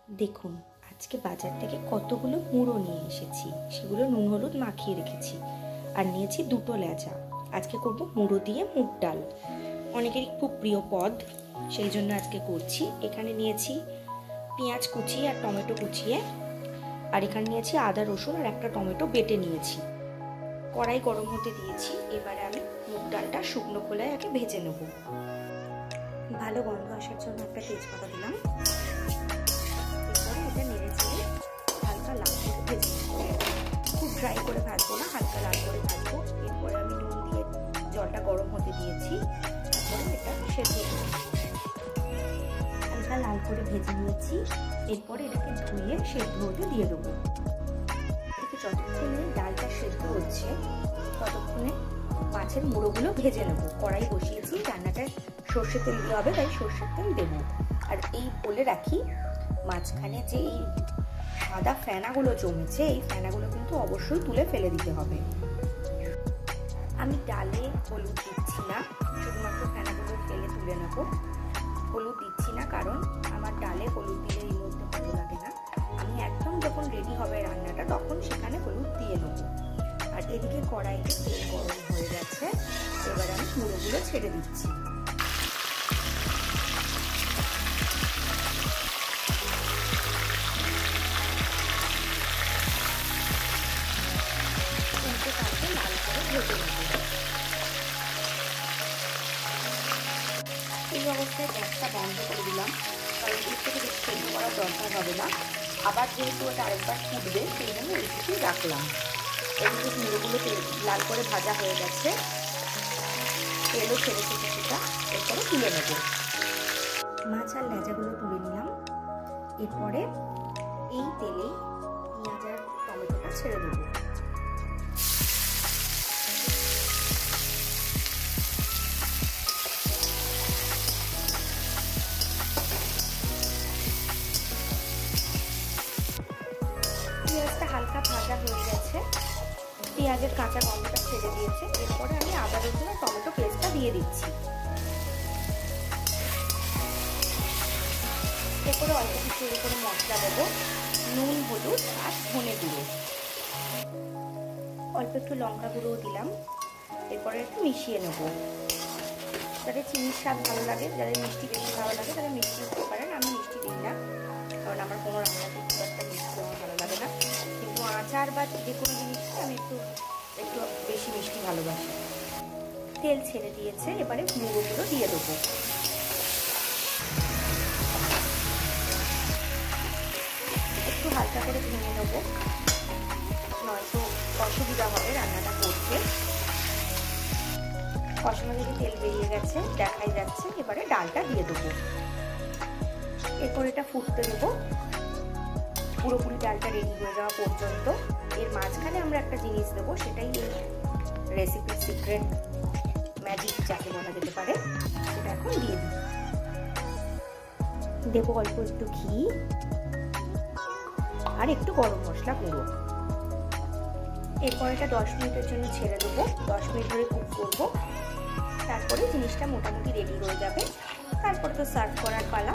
দেখুন আজকে বাজার থেকে কতগুলো মুড়ো নিয়ে এসেছি, সেগুলো নুন হলুদ মাখিয়ে রেখেছি। আর নিয়েছি দুটো লেজা। আজকে করব মুড়ো দিয়ে মুগ ডাল, অনেকেরই খুব প্রিয় পদ, সেই জন্য আজকে করছি। এখানে নিয়েছি পেঁয়াজ কুচিয়ে আর টমেটো কুচিয়ে, আর এখানে নিয়েছি আদা রসুন আর একটা টমেটো বেটে নিয়েছি। কড়াই গরম হতে দিয়েছি। এবারে আমি মুগ ডালটা শুকনো খোলায় আগে ভেজে নেব। ভালো গন্ধ আসার জন্য একটা তেজপাতা দিলাম। এরপরে এটা নেড়ে চেড়ে হালকা লাল করে ভেজে নেব। খুব ড্রাই করে ভাজবো না, হালকা লাল করে ভাজবো। এরপরে আমি নুন দিয়ে জলটা গরম হতে দিয়েছি। তারপরে এটা সেদ্ধ করব। হালকা লাল করে ভেজে নিয়েছি। এরপরে এটাকে ধুয়ে সেদ্ধ হতে দিয়ে দেবো। এদিকে যতক্ষণে ডালটা সেদ্ধ হচ্ছে ততক্ষণে মাছের মুড়োগুলো ভেজে নেব। কড়াই বসিয়েছি, রান্নাটায় সর্ষের তেল দিয়ে হবে, তাই সর্ষের তেল দেবো। আর এই বলে রাখি, মাঝখানে যে এই সাদা ফেনাগুলো জমেছে, এই ফেনাগুলো কিন্তু অবশ্যই তুলে ফেলে দিতে হবে। আমি ডালে হলুদ দিচ্ছি না, শুধুমাত্র ফেনাগুলো ফেলে তুলে নেবো। হলুদ দিচ্ছি না কারণ আমার ডালে হলুদ দিলে এই মুহূর্তে ভালো লাগে না। আমি একদম যখন রেডি হবে রান্নাটা তখন সেখানে হলুদ দিয়ে নেবো। আর এদিকে কড়াইতে তেল গরম হয়ে গেছে। এবার আমি মুড়োগুলো ছেড়ে দিচ্ছি। লাল করে ভেজে নেব। এই অবস্থায় গ্যাসটা বন্ধ করে দিলাম, কারণ এর থেকে বেশি সেদ্ধ করার দরকার হবে না। আবার যেহেতু ওটা আরেকবার ফুটবে, সেই জন্য এইটুকুই রাখলাম। এদিকে মুড়োগুলো লাল করে ভাজা হয়ে গেছে, তেলও ছেড়েছে কিছুটা। এরপরে তুলে নেব। মাছ আর লেজাগুলো তুলে নিলাম। এরপরে এই তেলেই পেঁয়াজ আর টমেটোটা ছেড়ে দেবো। পেঁয়াজটা হালকা ভাজা হয়ে গেছে, পেঁয়াজের কাঁচা গন্ধটা ছেড়ে দিয়েছে। এরপরে আমি আদা রসুন আর টমেটো পেস্টটা দিয়ে দিচ্ছি। এরপরে অল্প কিছু করে মশলা দেবো, নুন হলুদ আর ধনে গুঁড়ো, অল্প একটু লঙ্কা গুঁড়োও দিলাম। এরপরে একটু মিশিয়ে নেব। যাদের চিনির স্বাদ ভালো লাগে, যাদের মিষ্টি বেশি ভালো লাগে তারা মিষ্টি দিতে পারেন। আমি মিষ্টি দিই না, কারণ আমার কোনো রান্নাতে খুব একটা মিষ্টি আমার ভালো লাগে না। কিন্তু আচার বা যে কোনো জিনিসটা আমি একটু বেশি মিষ্টি ভালোবাসি। তেল ছেড়ে দিয়েছে, এবারে মুড়োগুলো দিয়ে দেবো। একটু হালকা করে ভেঙে নেবো, নয়তো অসুবিধা হবে রান্নাটা করতে। কষানো থেকে তেল বেরিয়ে গেছে, দেখাই যাচ্ছে। এবারে ডালটা দিয়ে দেবো। এরপর এটা ফুটতে দেবো পুরোপুরি ডালটা রেডি হয়ে যাওয়া পর্যন্ত। এর মাঝখানে আমরা একটা জিনিস দেবো, সেটাই এই রেসিপির সিক্রেট ম্যাজিক যাকে বলা যেতে পারে। সেটা এখন দিয়ে দিই। দেবো অল্প একটু ঘি আর একটু গরম মশলা গুঁড়ো। এরপর এটা 10 মিনিটের জন্য ছেড়ে দেবো। 10 মিনিট ধরে কুক করবো। তারপরে জিনিসটা মোটামুটি রেডি হয়ে যাবে। তারপরে তো সার্ভ করার পালা।